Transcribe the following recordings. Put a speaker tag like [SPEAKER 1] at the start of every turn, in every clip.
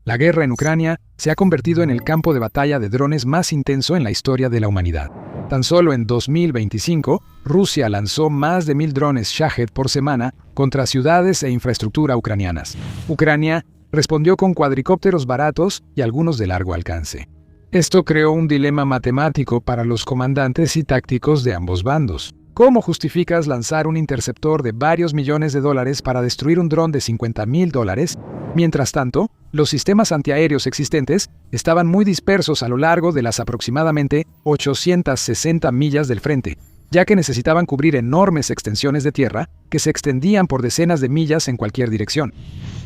[SPEAKER 1] La guerra en Ucrania se ha convertido en el campo de batalla de drones más intenso en la historia de la humanidad. Tan solo en 2025, Rusia lanzó más de 1.000 drones Shahed por semana contra ciudades e infraestructura ucranianas. Ucrania respondió con cuadricópteros baratos y algunos de largo alcance. Esto creó un dilema matemático para los comandantes y tácticos de ambos bandos. ¿Cómo justificas lanzar un interceptor de varios millones de dólares para destruir un dron de $50,000? Mientras tanto, los sistemas antiaéreos existentes estaban muy dispersos a lo largo de las aproximadamente 860 millas del frente, ya que necesitaban cubrir enormes extensiones de tierra que se extendían por decenas de millas en cualquier dirección.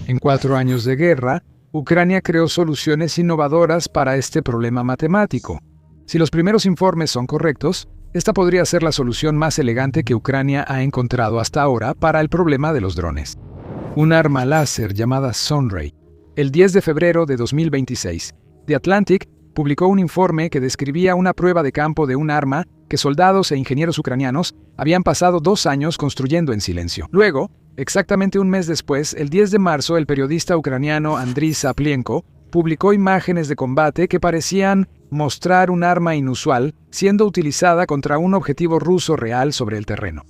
[SPEAKER 1] En 4 años de guerra, Ucrania creó soluciones innovadoras para este problema matemático. Si los primeros informes son correctos, esta podría ser la solución más elegante que Ucrania ha encontrado hasta ahora para el problema de los drones. Un arma láser llamada Sunray. El 10 de febrero de 2026, The Atlantic publicó un informe que describía una prueba de campo de un arma que soldados e ingenieros ucranianos habían pasado 2 años construyendo en silencio. Luego, exactamente un mes después, el 10 de marzo, el periodista ucraniano Andriy Saplienko publicó imágenes de combate que parecían mostrar un arma inusual siendo utilizada contra un objetivo ruso real sobre el terreno.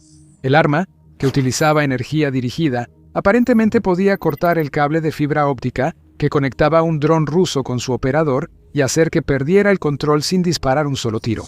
[SPEAKER 1] El arma, que utilizaba energía dirigida, aparentemente podía cortar el cable de fibra óptica que conectaba un dron ruso con su operador y hacer que perdiera el control sin disparar un solo tiro.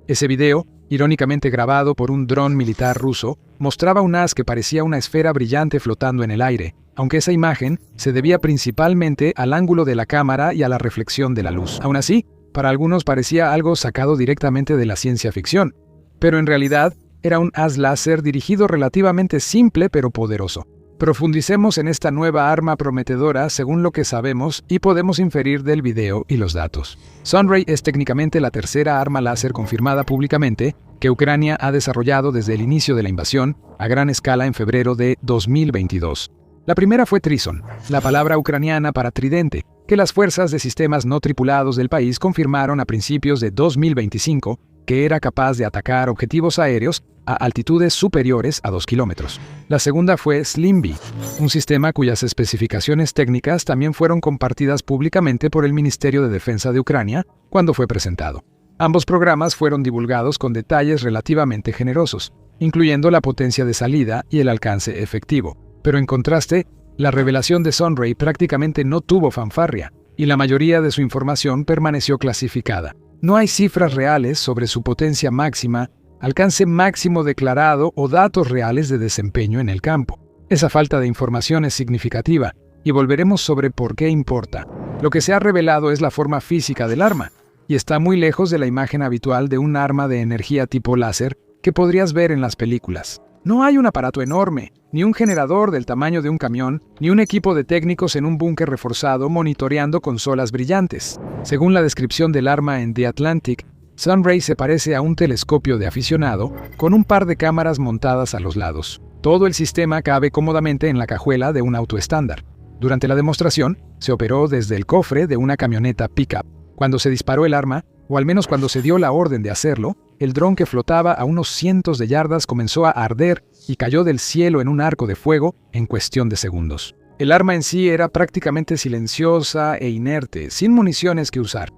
[SPEAKER 1] Ese video, irónicamente grabado por un dron militar ruso, mostraba un haz que parecía una esfera brillante flotando en el aire, aunque esa imagen se debía principalmente al ángulo de la cámara y a la reflexión de la luz. Aún así, para algunos parecía algo sacado directamente de la ciencia ficción, pero en realidad era un haz láser dirigido relativamente simple pero poderoso. Profundicemos en esta nueva arma prometedora según lo que sabemos y podemos inferir del video y los datos. Sunray es técnicamente la tercera arma láser confirmada públicamente que Ucrania ha desarrollado desde el inicio de la invasión a gran escala en febrero de 2022. La primera fue Trison, la palabra ucraniana para tridente, que las fuerzas de sistemas no tripulados del país confirmaron a principios de 2025 que era capaz de atacar objetivos aéreos a altitudes superiores a 2 kilómetros. La segunda fue Slimbee, un sistema cuyas especificaciones técnicas también fueron compartidas públicamente por el Ministerio de Defensa de Ucrania cuando fue presentado. Ambos programas fueron divulgados con detalles relativamente generosos, incluyendo la potencia de salida y el alcance efectivo. Pero en contraste, la revelación de Sunray prácticamente no tuvo fanfarria, y la mayoría de su información permaneció clasificada. No hay cifras reales sobre su potencia máxima, alcance máximo declarado o datos reales de desempeño en el campo. Esa falta de información es significativa, y volveremos sobre por qué importa. Lo que se ha revelado es la forma física del arma, y está muy lejos de la imagen habitual de un arma de energía tipo láser que podrías ver en las películas. No hay un aparato enorme, ni un generador del tamaño de un camión, ni un equipo de técnicos en un búnker reforzado monitoreando consolas brillantes. Según la descripción del arma en The Atlantic, Sunray se parece a un telescopio de aficionado con un par de cámaras montadas a los lados. Todo el sistema cabe cómodamente en la cajuela de un auto estándar. Durante la demostración, se operó desde el cofre de una camioneta pickup. Cuando se disparó el arma, o al menos cuando se dio la orden de hacerlo, el dron que flotaba a unos cientos de yardas comenzó a arder y cayó del cielo en un arco de fuego en cuestión de segundos. El arma en sí era prácticamente silenciosa e inerte, sin municiones que usar.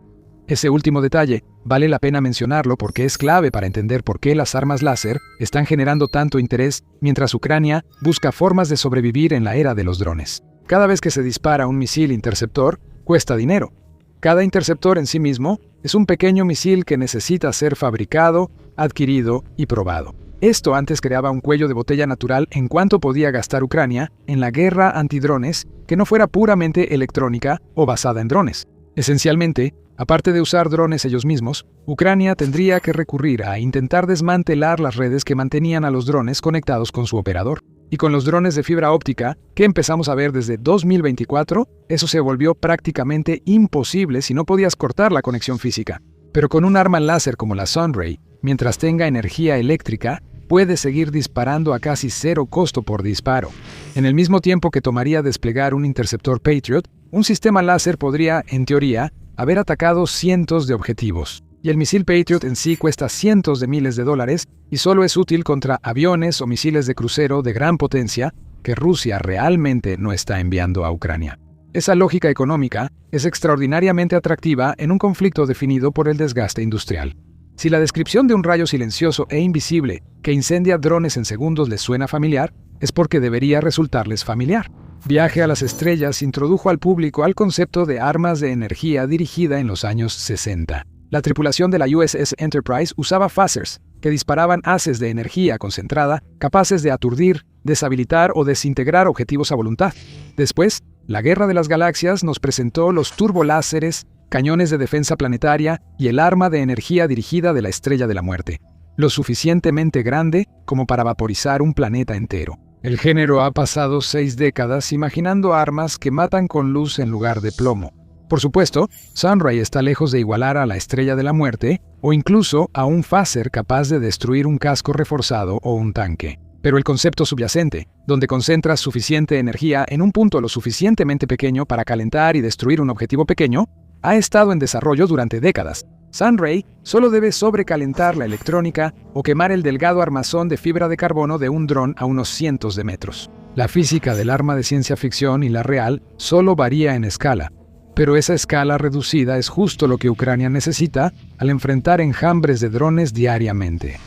[SPEAKER 1] Ese último detalle vale la pena mencionarlo porque es clave para entender por qué las armas láser están generando tanto interés mientras Ucrania busca formas de sobrevivir en la era de los drones. Cada vez que se dispara un misil interceptor, cuesta dinero. Cada interceptor en sí mismo es un pequeño misil que necesita ser fabricado, adquirido y probado. Esto antes creaba un cuello de botella natural en cuanto podía gastar Ucrania en la guerra antidrones que no fuera puramente electrónica o basada en drones. Esencialmente, aparte de usar drones ellos mismos, Ucrania tendría que recurrir a intentar desmantelar las redes que mantenían a los drones conectados con su operador. Y con los drones de fibra óptica, que empezamos a ver desde 2024, eso se volvió prácticamente imposible si no podías cortar la conexión física. Pero con un arma láser como la Sunray, mientras tenga energía eléctrica, puede seguir disparando a casi cero costo por disparo. En el mismo tiempo que tomaría desplegar un interceptor Patriot, un sistema láser podría, en teoría, haber atacado cientos de objetivos. Y el misil Patriot en sí cuesta cientos de miles de dólares y solo es útil contra aviones o misiles de crucero de gran potencia que Rusia realmente no está enviando a Ucrania. Esa lógica económica es extraordinariamente atractiva en un conflicto definido por el desgaste industrial. Si la descripción de un rayo silencioso e invisible que incendia drones en segundos les suena familiar, es porque debería resultarles familiar. Viaje a las estrellas introdujo al público al concepto de armas de energía dirigida en los años 60. La tripulación de la USS Enterprise usaba phasers, que disparaban haces de energía concentrada capaces de aturdir, deshabilitar o desintegrar objetivos a voluntad. Después, la Guerra de las Galaxias nos presentó los turboláseres, cañones de defensa planetaria y el arma de energía dirigida de la Estrella de la Muerte, lo suficientemente grande como para vaporizar un planeta entero. El género ha pasado 6 décadas imaginando armas que matan con luz en lugar de plomo. Por supuesto, Sunray está lejos de igualar a la Estrella de la Muerte o incluso a un phaser capaz de destruir un casco reforzado o un tanque. Pero el concepto subyacente, donde concentras suficiente energía en un punto lo suficientemente pequeño para calentar y destruir un objetivo pequeño, ha estado en desarrollo durante décadas. Sunray solo debe sobrecalentar la electrónica o quemar el delgado armazón de fibra de carbono de un dron a unos cientos de metros. La física del arma de ciencia ficción y la real solo varía en escala, pero esa escala reducida es justo lo que Ucrania necesita al enfrentar enjambres de drones diariamente.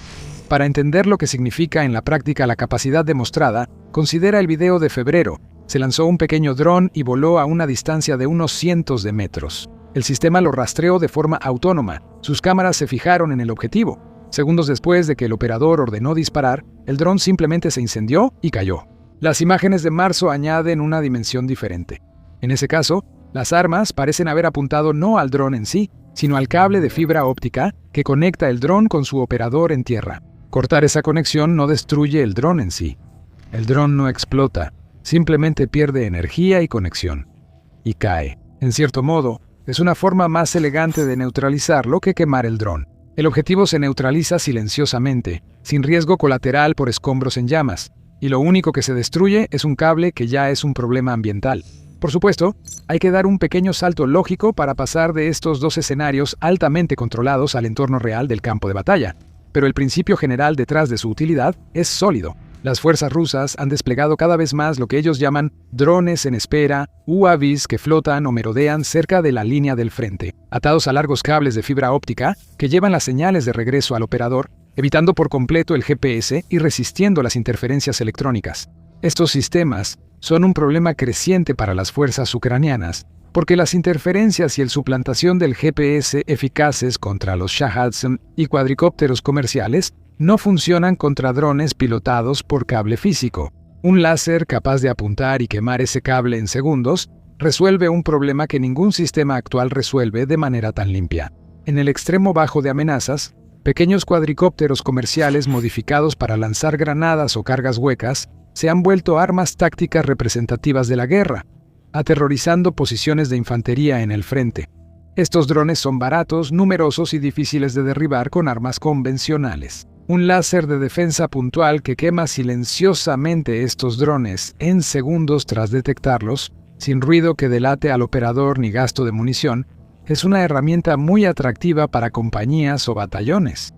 [SPEAKER 1] Para entender lo que significa en la práctica la capacidad demostrada, considera el video de febrero. Se lanzó un pequeño dron y voló a una distancia de unos cientos de metros. El sistema lo rastreó de forma autónoma. Sus cámaras se fijaron en el objetivo. Segundos después de que el operador ordenó disparar, el dron simplemente se incendió y cayó. Las imágenes de marzo añaden una dimensión diferente. En ese caso, las armas parecen haber apuntado no al dron en sí, sino al cable de fibra óptica que conecta el dron con su operador en tierra. Cortar esa conexión no destruye el dron en sí. El dron no explota, simplemente pierde energía y conexión. Y cae. En cierto modo, es una forma más elegante de neutralizarlo que quemar el dron. El objetivo se neutraliza silenciosamente, sin riesgo colateral por escombros en llamas, y lo único que se destruye es un cable que ya es un problema ambiental. Por supuesto, hay que dar un pequeño salto lógico para pasar de estos dos escenarios altamente controlados al entorno real del campo de batalla, pero el principio general detrás de su utilidad es sólido. Las fuerzas rusas han desplegado cada vez más lo que ellos llaman drones en espera, UAVs que flotan o merodean cerca de la línea del frente, atados a largos cables de fibra óptica que llevan las señales de regreso al operador, evitando por completo el GPS y resistiendo las interferencias electrónicas. Estos sistemas son un problema creciente para las fuerzas ucranianas, porque las interferencias y el suplantación del GPS eficaces contra los Shahed y cuadricópteros comerciales no funcionan contra drones pilotados por cable físico. Un láser capaz de apuntar y quemar ese cable en segundos resuelve un problema que ningún sistema actual resuelve de manera tan limpia. En el extremo bajo de amenazas, pequeños cuadricópteros comerciales modificados para lanzar granadas o cargas huecas se han vuelto armas tácticas representativas de la guerra, aterrorizando posiciones de infantería en el frente. Estos drones son baratos, numerosos y difíciles de derribar con armas convencionales. Un láser de defensa puntual que quema silenciosamente estos drones en segundos tras detectarlos, sin ruido que delate al operador ni gasto de munición, es una herramienta muy atractiva para compañías o batallones.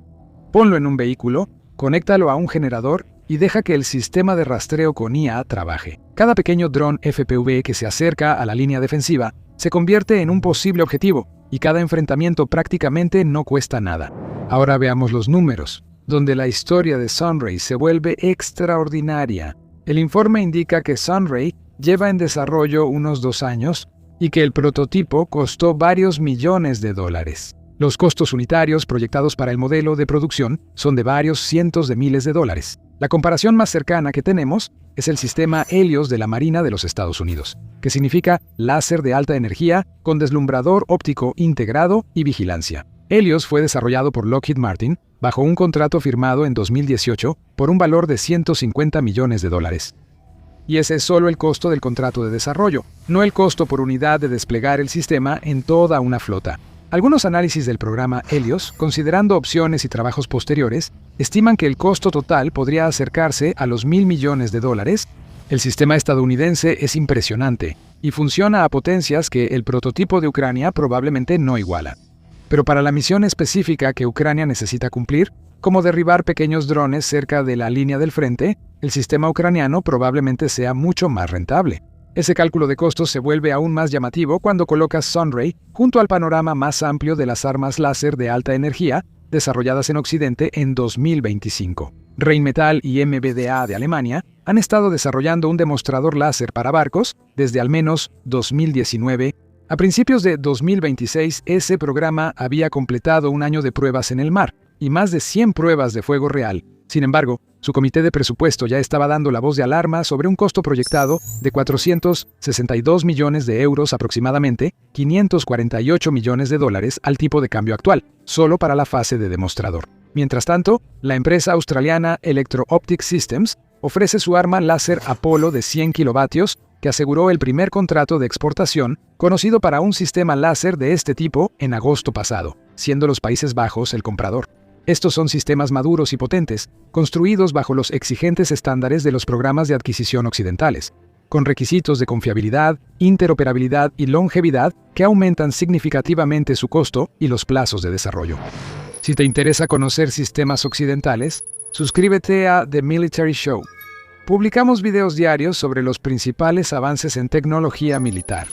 [SPEAKER 1] Ponlo en un vehículo, conéctalo a un generador y deja que el sistema de rastreo con IA trabaje. Cada pequeño dron FPV que se acerca a la línea defensiva se convierte en un posible objetivo, y cada enfrentamiento prácticamente no cuesta nada. Ahora veamos los números, donde la historia de Sunray se vuelve extraordinaria. El informe indica que Sunray lleva en desarrollo unos 2 años y que el prototipo costó varios millones de dólares. Los costos unitarios proyectados para el modelo de producción son de varios cientos de miles de dólares. La comparación más cercana que tenemos es el sistema Helios de la Marina de los Estados Unidos, que significa láser de alta energía con deslumbrador óptico integrado y vigilancia. Helios fue desarrollado por Lockheed Martin bajo un contrato firmado en 2018 por un valor de 150 millones de dólares. Y ese es solo el costo del contrato de desarrollo, no el costo por unidad de desplegar el sistema en toda una flota. Algunos análisis del programa Helios, considerando opciones y trabajos posteriores, estiman que el costo total podría acercarse a los $1.000 millones. El sistema estadounidense es impresionante y funciona a potencias que el prototipo de Ucrania probablemente no iguala. Pero para la misión específica que Ucrania necesita cumplir, como derribar pequeños drones cerca de la línea del frente, el sistema ucraniano probablemente sea mucho más rentable. Ese cálculo de costos se vuelve aún más llamativo cuando colocas Sunray junto al panorama más amplio de las armas láser de alta energía desarrolladas en Occidente en 2025. Rheinmetall y MBDA de Alemania han estado desarrollando un demostrador láser para barcos desde al menos 2019. A principios de 2026, ese programa había completado un año de pruebas en el mar y más de 100 pruebas de fuego real. Sin embargo, su comité de presupuesto ya estaba dando la voz de alarma sobre un costo proyectado de 462 millones de euros, aproximadamente 548 millones de dólares al tipo de cambio actual, solo para la fase de demostrador. Mientras tanto, la empresa australiana Electro-Optic Systems ofrece su arma láser Apollo de 100 kilovatios, que aseguró el primer contrato de exportación conocido para un sistema láser de este tipo en agosto pasado, siendo los Países Bajos el comprador. Estos son sistemas maduros y potentes, construidos bajo los exigentes estándares de los programas de adquisición occidentales, con requisitos de confiabilidad, interoperabilidad y longevidad que aumentan significativamente su costo y los plazos de desarrollo. Si te interesa conocer sistemas occidentales, suscríbete a The Military Show. Publicamos videos diarios sobre los principales avances en tecnología militar.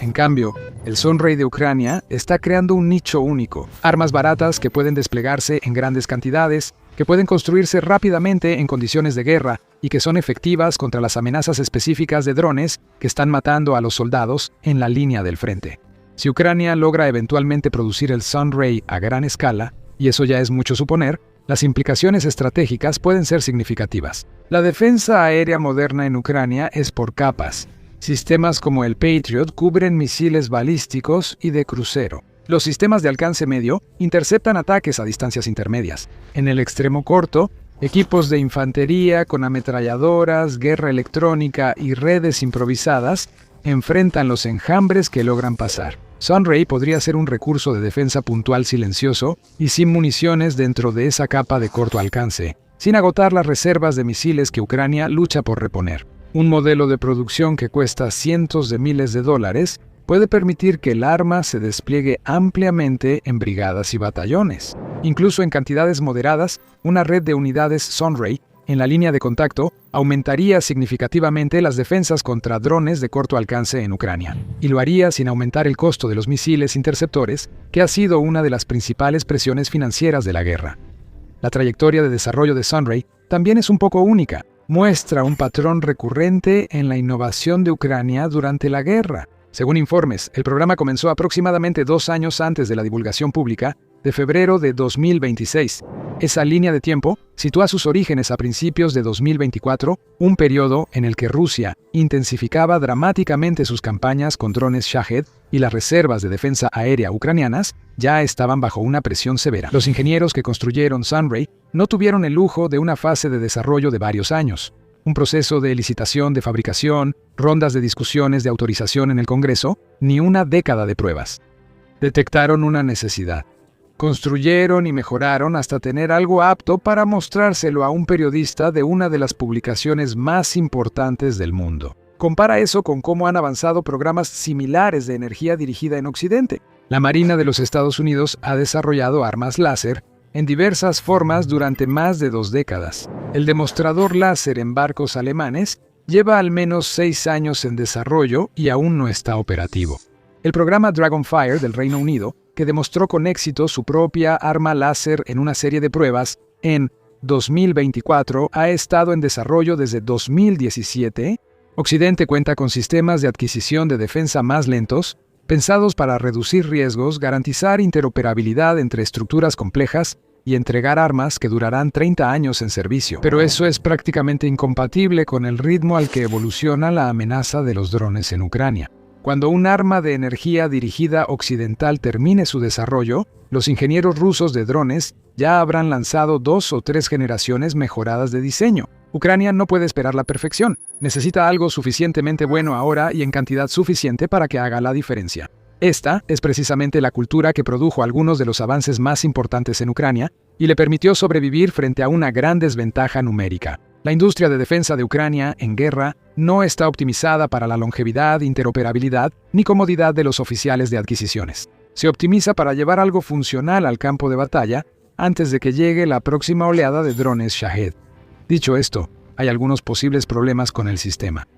[SPEAKER 1] En cambio, el Sunray de Ucrania está creando un nicho único, armas baratas que pueden desplegarse en grandes cantidades, que pueden construirse rápidamente en condiciones de guerra y que son efectivas contra las amenazas específicas de drones que están matando a los soldados en la línea del frente. Si Ucrania logra eventualmente producir el Sunray a gran escala, y eso ya es mucho suponer, las implicaciones estratégicas pueden ser significativas. La defensa aérea moderna en Ucrania es por capas. Sistemas como el Patriot cubren misiles balísticos y de crucero. Los sistemas de alcance medio interceptan ataques a distancias intermedias. En el extremo corto, equipos de infantería con ametralladoras, guerra electrónica y redes improvisadas enfrentan los enjambres que logran pasar. Sunray podría ser un recurso de defensa puntual silencioso y sin municiones dentro de esa capa de corto alcance, sin agotar las reservas de misiles que Ucrania lucha por reponer. Un modelo de producción que cuesta cientos de miles de dólares puede permitir que el arma se despliegue ampliamente en brigadas y batallones. Incluso en cantidades moderadas, una red de unidades Sunray en la línea de contacto aumentaría significativamente las defensas contra drones de corto alcance en Ucrania, y lo haría sin aumentar el costo de los misiles interceptores, que ha sido una de las principales presiones financieras de la guerra. La trayectoria de desarrollo de Sunray también es un poco única. Muestra un patrón recurrente en la innovación de Ucrania durante la guerra. Según informes, el programa comenzó aproximadamente 2 años antes de la divulgación pública, de febrero de 2026. Esa línea de tiempo sitúa sus orígenes a principios de 2024, un periodo en el que Rusia intensificaba dramáticamente sus campañas con drones Shahed y las reservas de defensa aérea ucranianas ya estaban bajo una presión severa. Los ingenieros que construyeron Sunray no tuvieron el lujo de una fase de desarrollo de varios años, un proceso de licitación de fabricación, rondas de discusiones de autorización en el Congreso, ni una década de pruebas. Detectaron una necesidad. Construyeron y mejoraron hasta tener algo apto para mostrárselo a un periodista de una de las publicaciones más importantes del mundo. Compara eso con cómo han avanzado programas similares de energía dirigida en Occidente. La Marina de los Estados Unidos ha desarrollado armas láser en diversas formas durante más de 2 décadas. El demostrador láser en barcos alemanes lleva al menos 6 años en desarrollo y aún no está operativo. El programa Dragonfire del Reino Unido, que demostró con éxito su propia arma láser en una serie de pruebas en 2024, ha estado en desarrollo desde 2017. Occidente cuenta con sistemas de adquisición de defensa más lentos, pensados para reducir riesgos, garantizar interoperabilidad entre estructuras complejas y entregar armas que durarán 30 años en servicio. Pero eso es prácticamente incompatible con el ritmo al que evoluciona la amenaza de los drones en Ucrania. Cuando un arma de energía dirigida occidental termine su desarrollo, los ingenieros rusos de drones ya habrán lanzado 2 o 3 generaciones mejoradas de diseño. Ucrania no puede esperar la perfección. Necesita algo suficientemente bueno ahora y en cantidad suficiente para que haga la diferencia. Esta es precisamente la cultura que produjo algunos de los avances más importantes en Ucrania y le permitió sobrevivir frente a una gran desventaja numérica. La industria de defensa de Ucrania en guerra no está optimizada para la longevidad, interoperabilidad ni comodidad de los oficiales de adquisiciones. Se optimiza para llevar algo funcional al campo de batalla antes de que llegue la próxima oleada de drones Shahed. Dicho esto, hay algunos posibles problemas con el sistema.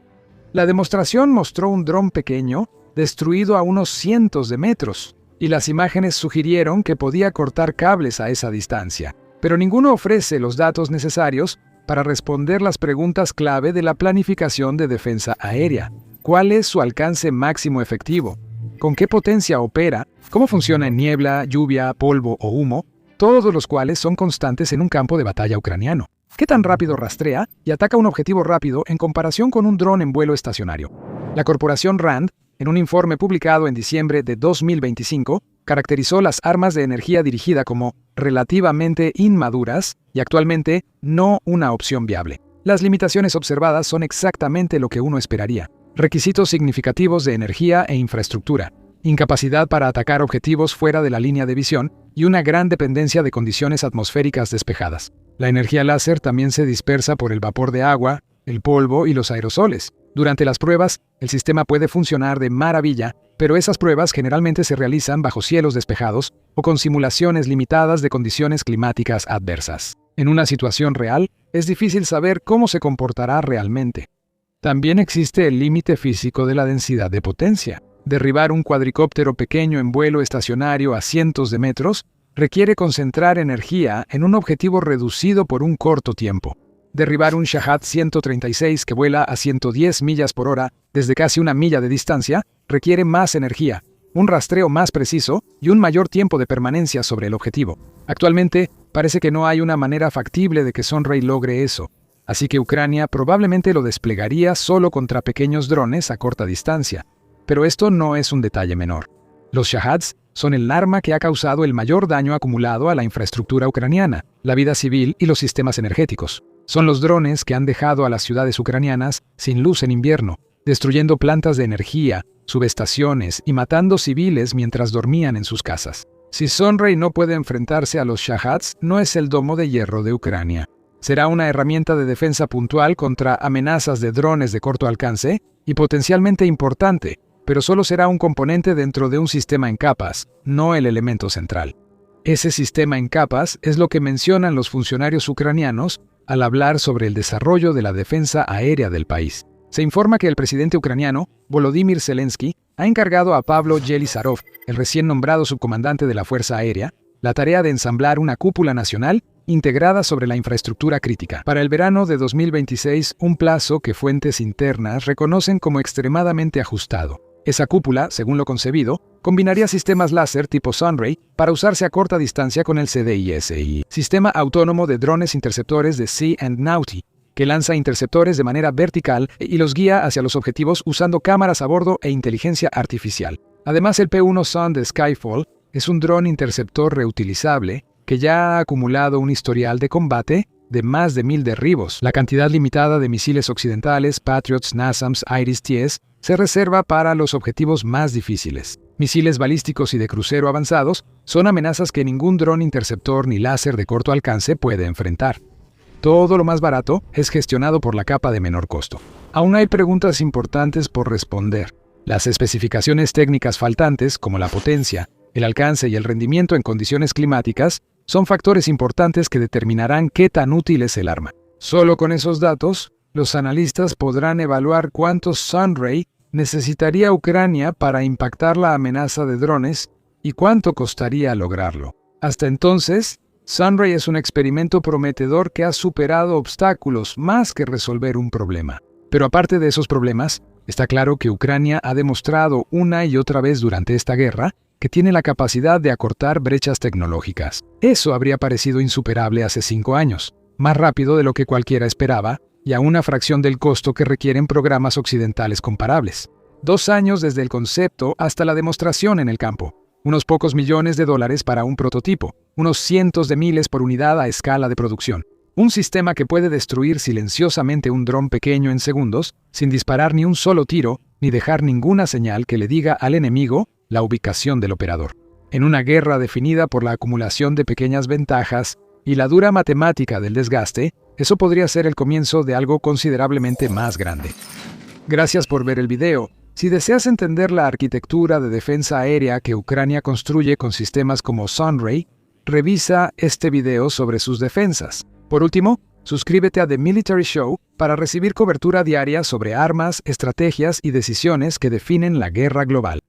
[SPEAKER 1] La demostración mostró un dron pequeño, destruido a unos cientos de metros, y las imágenes sugirieron que podía cortar cables a esa distancia. Pero ninguno ofrece los datos necesarios para responder las preguntas clave de la planificación de defensa aérea. ¿Cuál es su alcance máximo efectivo? ¿Con qué potencia opera? ¿Cómo funciona en niebla, lluvia, polvo o humo? Todos los cuales son constantes en un campo de batalla ucraniano. ¿Qué tan rápido rastrea y ataca un objetivo rápido en comparación con un dron en vuelo estacionario? La corporación RAND, en un informe publicado en diciembre de 2025, caracterizó las armas de energía dirigida como relativamente inmaduras y actualmente no una opción viable. Las limitaciones observadas son exactamente lo que uno esperaría. Requisitos significativos de energía e infraestructura, incapacidad para atacar objetivos fuera de la línea de visión y una gran dependencia de condiciones atmosféricas despejadas. La energía láser también se dispersa por el vapor de agua, el polvo y los aerosoles. Durante las pruebas, el sistema puede funcionar de maravilla, pero esas pruebas generalmente se realizan bajo cielos despejados o con simulaciones limitadas de condiciones climáticas adversas. En una situación real, es difícil saber cómo se comportará realmente. También existe el límite físico de la densidad de potencia. Derribar un cuadricóptero pequeño en vuelo estacionario a cientos de metros requiere concentrar energía en un objetivo reducido por un corto tiempo. Derribar un Shahed 136 que vuela a 110 millas por hora desde casi una milla de distancia requiere más energía, un rastreo más preciso y un mayor tiempo de permanencia sobre el objetivo. Actualmente, parece que no hay una manera factible de que Sunray logre eso, así que Ucrania probablemente lo desplegaría solo contra pequeños drones a corta distancia. Pero esto no es un detalle menor. Los Shaheds son el arma que ha causado el mayor daño acumulado a la infraestructura ucraniana, la vida civil y los sistemas energéticos. Son los drones que han dejado a las ciudades ucranianas sin luz en invierno, destruyendo plantas de energía, subestaciones y matando civiles mientras dormían en sus casas. Si Sunray no puede enfrentarse a los Shaheds, no es el domo de hierro de Ucrania. Será una herramienta de defensa puntual contra amenazas de drones de corto alcance y potencialmente importante, pero solo será un componente dentro de un sistema en capas, no el elemento central. Ese sistema en capas es lo que mencionan los funcionarios ucranianos al hablar sobre el desarrollo de la defensa aérea del país. Se informa que el presidente ucraniano, Volodymyr Zelensky, ha encargado a Pavlo Yelizarov, el recién nombrado subcomandante de la Fuerza Aérea, la tarea de ensamblar una cúpula nacional integrada sobre la infraestructura crítica. Para el verano de 2026, un plazo que fuentes internas reconocen como extremadamente ajustado. Esa cúpula, según lo concebido, combinaría sistemas láser tipo Sunray para usarse a corta distancia con el CDISI, sistema autónomo de drones interceptores de Sea and Naughty, que lanza interceptores de manera vertical y los guía hacia los objetivos usando cámaras a bordo e inteligencia artificial. Además, el P-1 Sun de Skyfall es un dron interceptor reutilizable que ya ha acumulado un historial de combate de más de 1000 derribos. La cantidad limitada de misiles occidentales, Patriots, NASAMS, IRIS-T se reserva para los objetivos más difíciles. Misiles balísticos y de crucero avanzados son amenazas que ningún dron interceptor ni láser de corto alcance puede enfrentar. Todo lo más barato es gestionado por la capa de menor costo. Aún hay preguntas importantes por responder. Las especificaciones técnicas faltantes, como la potencia, el alcance y el rendimiento en condiciones climáticas, son factores importantes que determinarán qué tan útil es el arma. Solo con esos datos, los analistas podrán evaluar cuántos Sunray necesitaría Ucrania para impactar la amenaza de drones y cuánto costaría lograrlo. Hasta entonces, Sunray es un experimento prometedor que ha superado obstáculos más que resolver un problema. Pero aparte de esos problemas, está claro que Ucrania ha demostrado una y otra vez durante esta guerra que tiene la capacidad de acortar brechas tecnológicas. Eso habría parecido insuperable hace 5 años, más rápido de lo que cualquiera esperaba y a una fracción del costo que requieren programas occidentales comparables. 2 años desde el concepto hasta la demostración en el campo. Unos pocos millones de dólares para un prototipo, unos cientos de miles por unidad a escala de producción. Un sistema que puede destruir silenciosamente un dron pequeño en segundos, sin disparar ni un solo tiro, ni dejar ninguna señal que le diga al enemigo la ubicación del operador. En una guerra definida por la acumulación de pequeñas ventajas y la dura matemática del desgaste, eso podría ser el comienzo de algo considerablemente más grande. Gracias por ver el video. Si deseas entender la arquitectura de defensa aérea que Ucrania construye con sistemas como Sunray, revisa este video sobre sus defensas. Por último, Suscríbete a The Military Show para recibir cobertura diaria sobre armas, estrategias y decisiones que definen la guerra global.